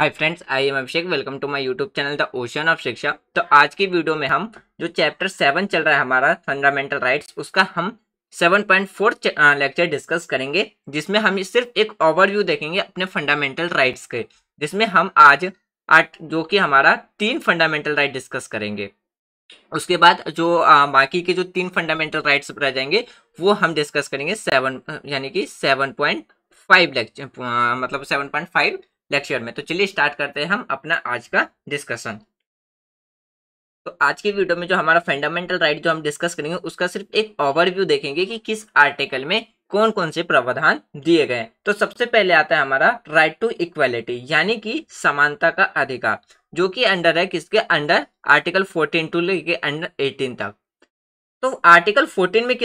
Hi friends, I am Abhishek. Welcome to my YouTube channel the ocean of Shiksha. तो आज की video में हम जो चैप्टर 7 चल रहा है हमारा फंडामेंटल राइट्स, उसका हम 7.4 लेक्चर डिस्कस करेंगे, जिसमें हम सिर्फ एक ओवरव्यू देखेंगे अपने फंडामेंटल राइट्स के, जिसमें हम आज आठ जो कि हमारा 3 फंडामेंटल राइट डिस्कस करेंगे। उसके बाद जो बाकी के जो 3 फंडामेंटल राइट्स रह जाएंगे वो हम डिस्कस करेंगे 7 यानी कि 7.5 लेक्चर, मतलब 7.5 लेक्चर में। तो चलिए स्टार्ट करते हैं हम अपना आज का डिस्कशन। तो आज की वीडियो में जो हमारा फंडामेंटल राइट जो हम डिस्कस करेंगे उसका सिर्फ एक ओवरव्यू देखेंगे कि किस आर्टिकल में कौन कौन से प्रावधान दिए गए। तो सबसे पहले आता है हमारा राइट टू इक्वालिटी, यानी कि समानता का अधिकार, जो कि अंडर है किसके अंडर, आर्टिकल 14 टू लेके अंडर 18 तक। तो आर्टिकल 14 में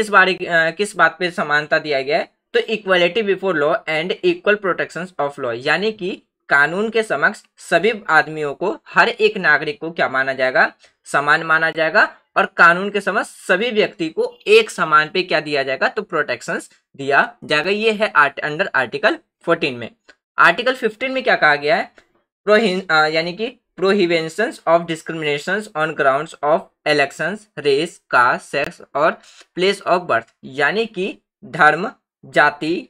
किस बात पे समानता दिया गया है, तो equality before law and equal protection of law, यानी कि कानून के समक्ष सभी आदमियों को, हर एक नागरिक को क्या माना जाएगा, समान माना जाएगा, और कानून के समक्ष सभी व्यक्ति को एक समान पे क्या दिया जाएगा, तो प्रोटेक्शन दिया जाएगा। ये है अंडर आर्टिकल 14 में। आर्टिकल 15 में क्या कहा गया है, यानी कि prohibitions of discrimination on grounds of elections, race, caste, sex और प्लेस ऑफ बर्थ, यानी कि धर्म, जाति,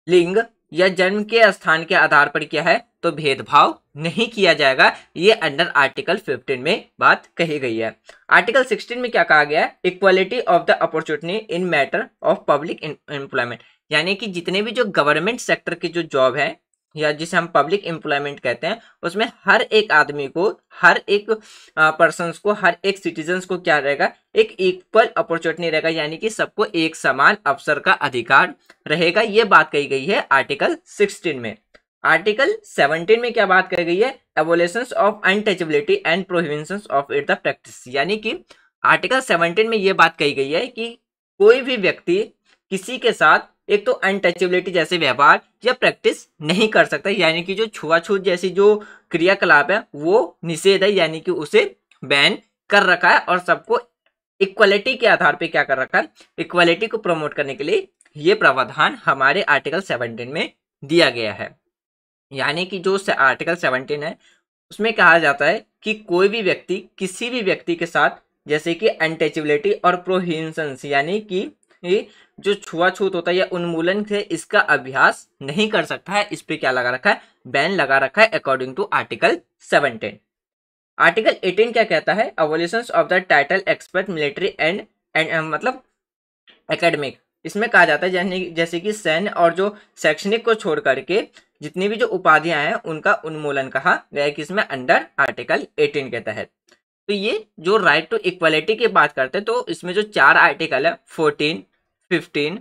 लिंग या जन्म के स्थान के आधार पर क्या है, तो भेदभाव नहीं किया जाएगा। ये अंडर आर्टिकल 15 में बात कही गई है। आर्टिकल 16 में क्या कहा गया है, equality of the opportunity in matter of public employment, यानी कि जितने भी जो गवर्नमेंट सेक्टर की जो जॉब है या जिसे हम पब्लिक एम्प्लॉयमेंट कहते हैं, उसमें हर एक आदमी को, हर एक पर्सन को, हर एक सिटीजन को क्या रहेगा, एक इक्वल अपॉर्चुनिटी रहेगा, यानी कि सबको एक समान अवसर का अधिकार रहेगा। ये बात कही गई है आर्टिकल 16 में। आर्टिकल 17 में क्या बात कही गई है, abolition of untouchability and prohibition of it the practice, यानी कि आर्टिकल 17 में ये बात कही गई है कि कोई भी व्यक्ति किसी के साथ एक तो अनटचेबिलिटी जैसे व्यवहार या प्रैक्टिस नहीं कर सकता, यानी कि जो छुआछूत जैसी जो क्रियाकलाप है वो निषेध है, यानी कि उसे बैन कर रखा है, और सबको इक्वालिटी के आधार पे क्या कर रखा है, इक्वालिटी को प्रमोट करने के लिए ये प्रावधान हमारे आर्टिकल 17 में दिया गया है। यानी कि जो आर्टिकल 17 है उसमें कहा जाता है कि कोई भी व्यक्ति किसी भी व्यक्ति के साथ, जैसे कि अनटचेबिलिटी और प्रोहिबिशन, यानी कि ये जो छुआछूत होता है या उन्मूलन से इसका अभ्यास नहीं कर सकता है, इस पे क्या लगा रखा है, बैन लगा रखा है अकॉर्डिंग टू आर्टिकल 17। आर्टिकल 18 क्या कहता है, abolition of the title expert military and मतलब एकेडमिक, इसमें कहा जाता है जैसे कि सैन्य और जो शैक्षणिक को छोड़ करके जितनी भी जो उपाधियां हैं उनका उन्मूलन कहा गया है, किसमें, अंडर आर्टिकल 18 के तहत। तो ये जो राइट टू इक्वालिटी की बात करते हैं, तो इसमें जो 4 आर्टिकल है, 14, 15,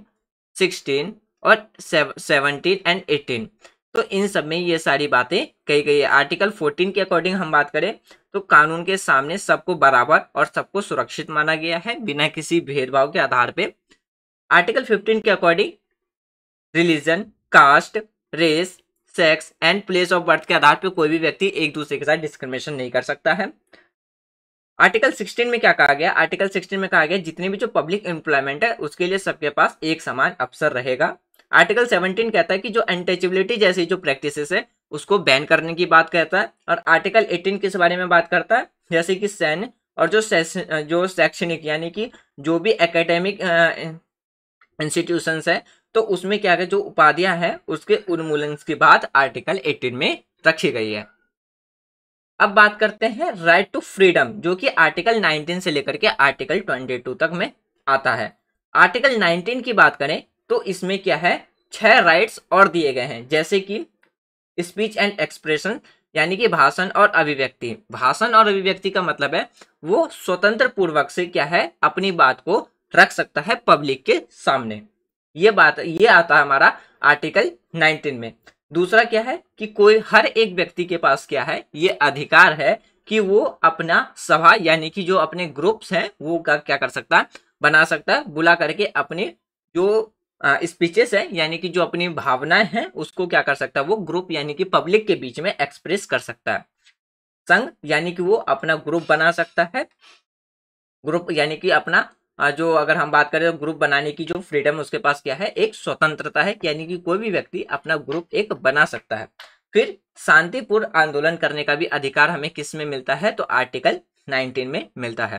16 और 17 एंड 18, तो इन सब में ये सारी बातें कही गई है। आर्टिकल 14 के अकॉर्डिंग हम बात करें तो कानून के सामने सबको बराबर और सबको सुरक्षित माना गया है बिना किसी भेदभाव के आधार पे। आर्टिकल 15 के according religion, caste, race, sex and place of birth के आधार पर कोई भी व्यक्ति एक दूसरे के साथ डिस्क्रिमिनेशन नहीं कर सकता है। आर्टिकल 16 में क्या कहा गया, आर्टिकल 16 में कहा गया जितनी भी जो पब्लिक एम्प्लॉयमेंट है उसके लिए सबके पास एक समान अवसर रहेगा। आर्टिकल 17 कहता है कि जो अनटचेबिलिटी जैसी जो प्रैक्टिसेस है उसको बैन करने की बात कहता है। और आर्टिकल 18 किस बारे में बात करता है, जैसे कि सैन्य और जो शैक्षणिक, यानी कि जो भी एकेडमिक इंस्टीट्यूशंस है, तो उसमें क्या है, जो उपाधियां हैं उसके उन्मूलन की बात आर्टिकल 18 में रखी गई है। अब बात करते हैं राइट टू फ्रीडम, जो कि आर्टिकल 19 से लेकर के आर्टिकल 22 तक में आता है। आर्टिकल 19 की बात करें तो इसमें क्या है, 6 राइट्स और दिए गए हैं, जैसे कि स्पीच एंड एक्सप्रेशन, यानी कि भाषण और अभिव्यक्ति। भाषण और अभिव्यक्ति का मतलब है वो स्वतंत्र पूर्वक से क्या है, अपनी बात को रख सकता है पब्लिक के सामने। ये आता है हमारा आर्टिकल 19 में। दूसरा क्या है कि कोई हर एक व्यक्ति के पास क्या है, ये अधिकार है कि वो अपना सभा, यानी कि जो अपने ग्रुप्स हैं वो क्या कर सकता है, बना सकता है, बुला करके अपने जो स्पीचेस है, यानी कि जो अपनी भावनाएं हैं उसको क्या कर सकता है, वो ग्रुप यानी कि पब्लिक के बीच में एक्सप्रेस कर सकता है। संघ, यानी कि वो अपना ग्रुप बना सकता है, ग्रुप यानी कि अपना जो अगर हम बात करें तो ग्रुप बनाने की जो फ्रीडम उसके पास क्या है, एक स्वतंत्रता है, यानी कि कोई भी व्यक्ति अपना ग्रुप एक बना सकता है। फिर शांतिपूर्ण आंदोलन करने का भी अधिकार हमें किस में मिलता है, तो आर्टिकल 19 में मिलता है।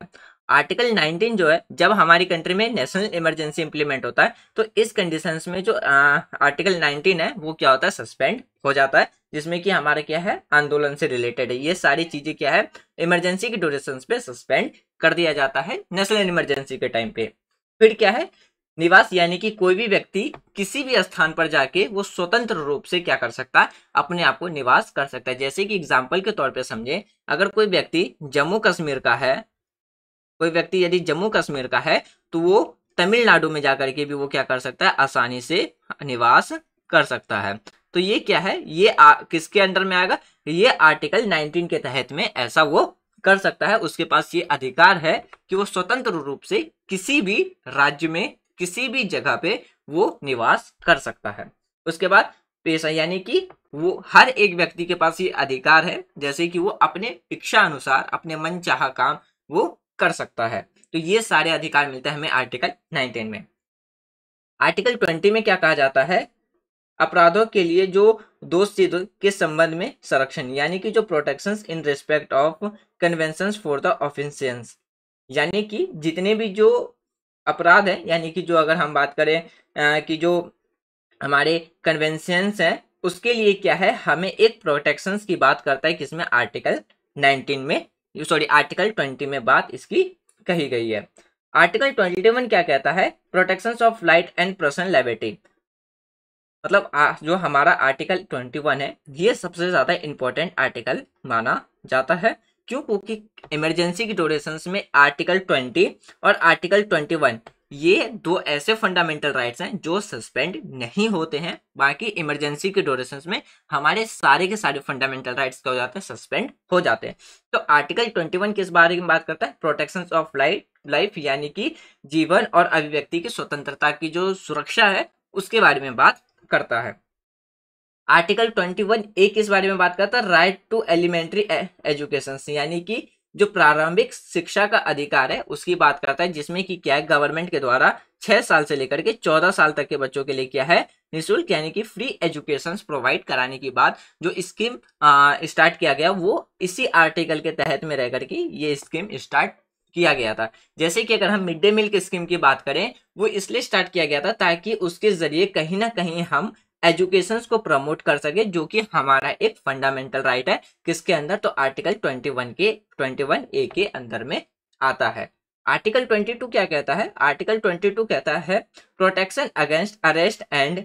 आर्टिकल 19 जो है, जब हमारी कंट्री में नेशनल इमरजेंसी इंप्लीमेंट होता है तो इस कंडीशंस में जो आर्टिकल 19 है वो क्या होता है, सस्पेंड हो जाता है, जिसमें कि हमारा क्या है, आंदोलन से रिलेटेड है। ये सारी चीजें क्या है, इमरजेंसी की ड्यूरेशंस पे सस्पेंड कर दिया जाता है नेशनल इमरजेंसी के टाइम पे। फिर क्या है, निवास, यानी कि कोई भी व्यक्ति किसी भी स्थान पर जाके वो स्वतंत्र रूप से क्या कर सकता है, अपने आप को निवास कर सकता है। जैसे कि एग्जाम्पल के तौर पे समझे, अगर कोई व्यक्ति जम्मू कश्मीर का है, कोई व्यक्ति यदि जम्मू कश्मीर का है तो वो तमिलनाडु में जाकर के भी वो क्या कर सकता है, आसानी से निवास कर सकता है। तो ये क्या है, ये किसके अंडर में आएगा, ये आर्टिकल 19 के तहत में ऐसा वो कर सकता है। उसके पास ये अधिकार है कि वो स्वतंत्र रूप से किसी भी राज्य में किसी भी जगह पे वो निवास कर सकता है। उसके बाद पेशा, यानी कि वो हर एक व्यक्ति के पास ये अधिकार है, जैसे कि वो अपने इच्छा अनुसार अपने मन चाहा काम वो कर सकता है। तो ये सारे अधिकार मिलते हैं हमें आर्टिकल 19 में। आर्टिकल 20 में क्या कहा जाता है, अपराधों के लिए जो दोष सिद्ध के संबंध में संरक्षण, यानी कि जो protections in respect of conventions for the offences, यानी कि जितने भी जो अपराध है, यानी कि जो अगर हम बात करें कि जो हमारे कन्वेंशंस हैं उसके लिए क्या है, हमें एक प्रोटेक्शंस की बात करता है, किसमें, आर्टिकल 19 में, सॉरी आर्टिकल 20 में बात इसकी कही गई है। आर्टिकल 21 क्या कहता है, protections of life and personal liberty, मतलब जो हमारा आर्टिकल 21 है ये सबसे ज्यादा इंपॉर्टेंट आर्टिकल माना जाता है। क्यों, क्योंकि इमरजेंसी की ड्यूरेशंस में आर्टिकल 20 और आर्टिकल 21 ये दो ऐसे फंडामेंटल राइट्स हैं जो सस्पेंड नहीं होते हैं। बाकी इमरजेंसी के ड्यूरेशंस में हमारे सारे के सारे फंडामेंटल राइट्स क्या हो जाते हैं, सस्पेंड हो जाते हैं। तो आर्टिकल 21 किस बारे में बात करता है, प्रोटेक्शन ऑफ लाइफ, यानी कि जीवन और अभिव्यक्ति की स्वतंत्रता की जो सुरक्षा है उसके बारे में बात करता है। आर्टिकल 21 ए किस बारे में बात करता है, राइट टू एलिमेंट्री एजुकेशन, यानी कि जो प्रारंभिक शिक्षा का अधिकार है उसकी बात करता है, जिसमें कि क्या है, गवर्नमेंट के द्वारा 6 साल से लेकर के 14 साल तक के बच्चों के लिए क्या है, निःशुल्क यानी कि फ्री एजुकेशन प्रोवाइड कराने की बात जो स्कीम स्टार्ट किया गया वो इसी आर्टिकल के तहत में रह करके ये स्कीम स्टार्ट किया गया था। जैसे कि अगर हम मिड डे मील की स्कीम की बात करें, वो इसलिए स्टार्ट किया गया था ताकि उसके जरिए कहीं ना कहीं हम एजुकेशन को प्रमोट कर सके, जो कि हमारा एक फंडामेंटल राइट है, किसके अंदर, तो आर्टिकल 21 ए के अंदर में आता है। आर्टिकल 22 क्या कहता है, आर्टिकल 22 कहता है protection against arrest and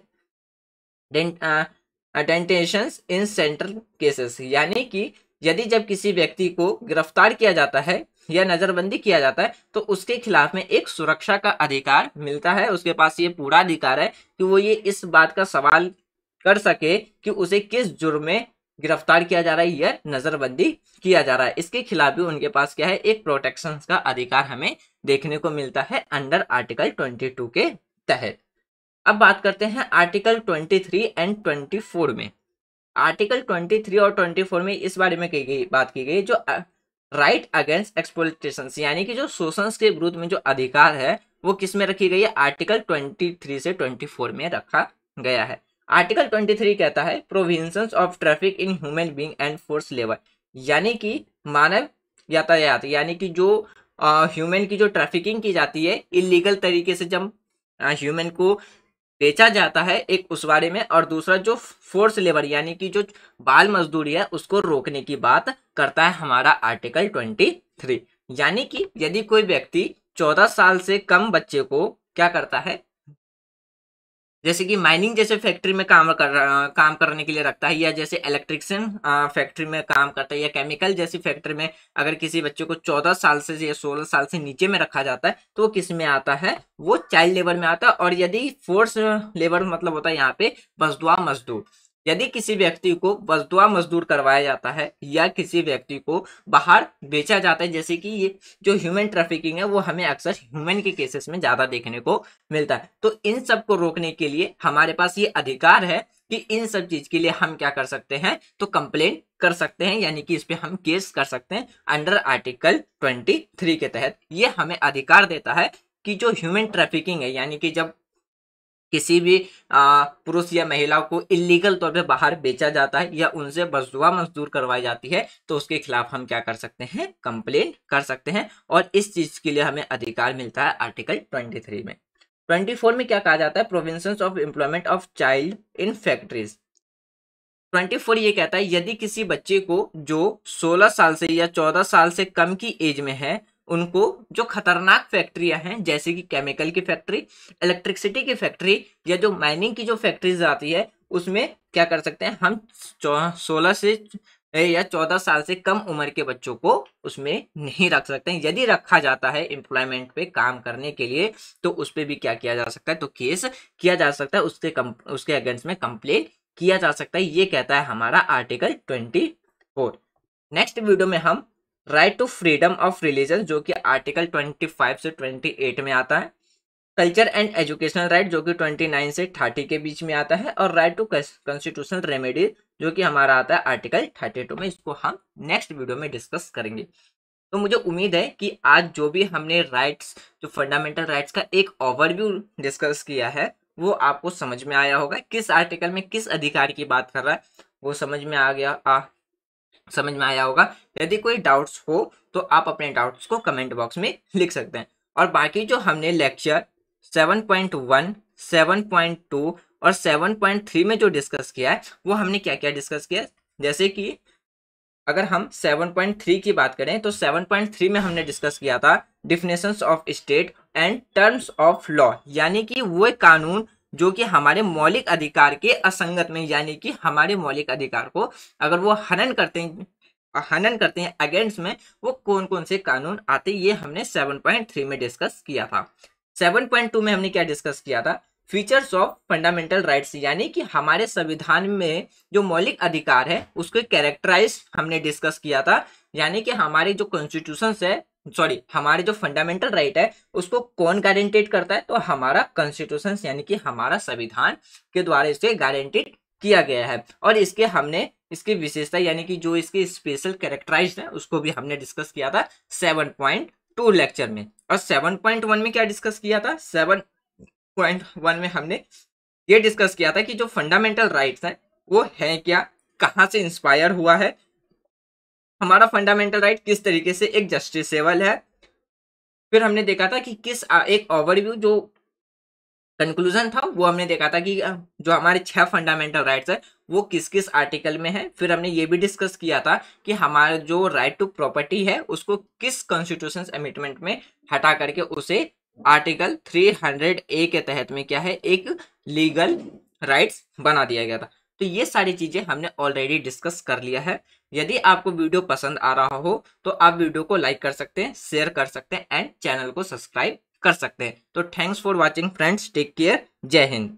detention in central cases, यानी कि यदि जब किसी व्यक्ति को गिरफ्तार किया जाता है या नजरबंदी किया जाता है तो उसके खिलाफ में एक सुरक्षा का अधिकार मिलता है। उसके पास ये पूरा अधिकार है कि वो ये इस बात का सवाल कर सके कि उसे किस जुर्म में गिरफ्तार किया जा रहा है या नजरबंदी किया जा रहा है। इसके खिलाफ भी उनके पास क्या है, एक प्रोटेक्शन का अधिकार हमें देखने को मिलता है अंडर आर्टिकल 22 के तहत। अब बात करते हैं आर्टिकल 23 एंड 24 में। आर्टिकल 23 और 24 में इस बारे में बात की गई जो राइट अगेंस्ट एक्सप्लॉइटेशन, यानी कि जो शोषण के विरुद्ध में जो अधिकार है वो किस में रखी गई है, आर्टिकल 23 से 24 में रखा गया है। आर्टिकल 23 कहता है provisions of traffic in human being and force labour, यानी कि मानव यातायात, यानी कि जो ह्यूमन की जो ट्रैफिकिंग की जाती है इलीगल तरीके से, जब ह्यूमन को बेचा जाता है एक उस बारे में, और दूसरा जो फोर्स लेबर यानी कि जो बाल मजदूरी है उसको रोकने की बात करता है हमारा आर्टिकल 23। यानी कि यदि कोई व्यक्ति 14 साल से कम बच्चे को क्या करता है, जैसे कि माइनिंग जैसे फैक्ट्री में काम करने के लिए रखता है, या जैसे इलेक्ट्रिशियन फैक्ट्री में काम करता है, या केमिकल जैसी फैक्ट्री में अगर किसी बच्चे को 14 साल से या 16 साल से नीचे में रखा जाता है तो वो किस में आता है, वो चाइल्ड लेबर में आता है। और यदि फोर्स लेबर मतलब होता है यहाँ पे बजदुआ मजदूर, यदि किसी व्यक्ति को बजदुआ मजदूर करवाया जाता है या किसी व्यक्ति को बाहर बेचा जाता है, जैसे कि ये जो ह्यूमन ट्रैफिकिंग है वो हमें अक्सर ह्यूमन के केसेस में ज्यादा देखने को मिलता है। तो इन सब को रोकने के लिए हमारे पास ये अधिकार है कि इन सब चीज के लिए हम क्या कर सकते हैं, तो कंप्लेन कर सकते हैं, यानी कि इस पे हम केस कर सकते हैं अंडर आर्टिकल 23 के तहत। ये हमें अधिकार देता है कि जो ह्यूमन ट्रैफिकिंग है, यानी कि जब किसी भी पुरुष या महिला को इलीगल तौर पे बाहर बेचा जाता है या उनसे बददुआ मजदूर करवाई जाती है तो उसके खिलाफ हम क्या कर सकते हैं, कंप्लेन कर सकते हैं। और इस चीज के लिए हमें अधिकार मिलता है आर्टिकल 23 में। 24 में क्या कहा जाता है, provisions of employment of child in factories. 24 ये कहता है यदि किसी बच्चे को जो 16 साल से या 14 साल से कम की एज में है, उनको जो खतरनाक फैक्ट्रियां हैं जैसे कि केमिकल की फैक्ट्री, इलेक्ट्रिसिटी की फैक्ट्री या जो माइनिंग की जो फैक्ट्रीज आती है, उसमें क्या कर सकते हैं हम 16 से या 14 साल से कम उम्र के बच्चों को उसमें नहीं रख सकते हैं। यदि रखा जाता है एम्प्लॉयमेंट पे काम करने के लिए तो उस पर भी क्या किया जा सकता है, तो केस किया जा सकता है, उसके अगेंस्ट में कंप्लेन किया जा सकता है। ये कहता है हमारा आर्टिकल 24। नेक्स्ट वीडियो में हम right to freedom of religion जो कि आर्टिकल 25 से 28 में आता है, कल्चर एंड एजुकेशनल राइट जो कि 29 से 30 के बीच में आता है, और राइट टू कॉन्स्टिट्यूशनल रेमेडी जो कि हमारा आता है आर्टिकल 32 में। इसको हम नेक्स्ट वीडियो में डिस्कस करेंगे। तो मुझे उम्मीद है कि आज जो भी हमने राइट्स, जो फंडामेंटल राइट्स का एक ओवरव्यू डिस्कस किया है वो आपको समझ में आया होगा। किस आर्टिकल में किस अधिकार की बात कर रहा है वो समझ में आया होगा। यदि कोई डाउट्स हो तो आप अपने डाउट्स को कमेंट बॉक्स में लिख सकते हैं। और बाकी जो हमने लेक्चर 7.1, 7.2 और 7.3 में जो डिस्कस किया है वो हमने क्या क्या डिस्कस किया, जैसे कि अगर हम 7.3 की बात करें तो 7.3 में हमने डिस्कस किया था definitions of state and terms of law, यानी कि वो कानून जो कि हमारे मौलिक अधिकार के असंगत में, यानी कि हमारे मौलिक अधिकार को अगर वो हनन करते हैं अगेंस्ट में, वो कौन कौन से कानून आते, ये हमने 7.3 में डिस्कस किया था। 7.2 में हमने क्या डिस्कस किया था, फीचर्स ऑफ फंडामेंटल राइट्स, यानी कि हमारे संविधान में जो मौलिक अधिकार है उसको कैरेक्टराइज हमने डिस्कस किया था, यानी कि हमारे जो कॉन्स्टिट्यूशन है, हमारे जो फंडामेंटल राइट है उसको कौन गारंटेड करता है, तो हमारा कॉन्स्टिट्यूशन यानी कि हमारा संविधान के द्वारा इसे गारंटेड किया गया है। और इसकी विशेषता यानी कि जो इसके स्पेशल कैरेक्टराइज है उसको भी हमने डिस्कस किया था 7.2 लेक्चर में। और 7.1 में क्या डिस्कस किया था, 7.1 में हमने ये डिस्कस किया था कि जो फंडामेंटल राइट्स हैं वो है क्या, कहाँ से इंस्पायर हुआ है, हमारा फंडामेंटल राइट किस तरीके से एक जस्टिसेबल है। फिर हमने देखा था कि किस एक ओवरव्यू जो कंक्लूजन था वो हमने देखा था कि जो हमारे 6 फंडामेंटल राइट्स है वो किस किस आर्टिकल में है। फिर हमने ये भी डिस्कस किया था कि हमारा जो राइट टू प्रॉपर्टी है उसको किस कॉन्स्टिट्यूशन अमेंडमेंट में हटा करके उसे आर्टिकल 300A के तहत में क्या है, एक लीगल राइट्स बना दिया गया था। तो ये सारी चीजें हमने ऑलरेडी डिस्कस कर लिया है। यदि आपको वीडियो पसंद आ रहा हो तो आप वीडियो को लाइक कर सकते हैं, शेयर कर सकते हैं एंड चैनल को सब्सक्राइब कर सकते हैं। तो thanks for watching friends, take care, जय हिंद।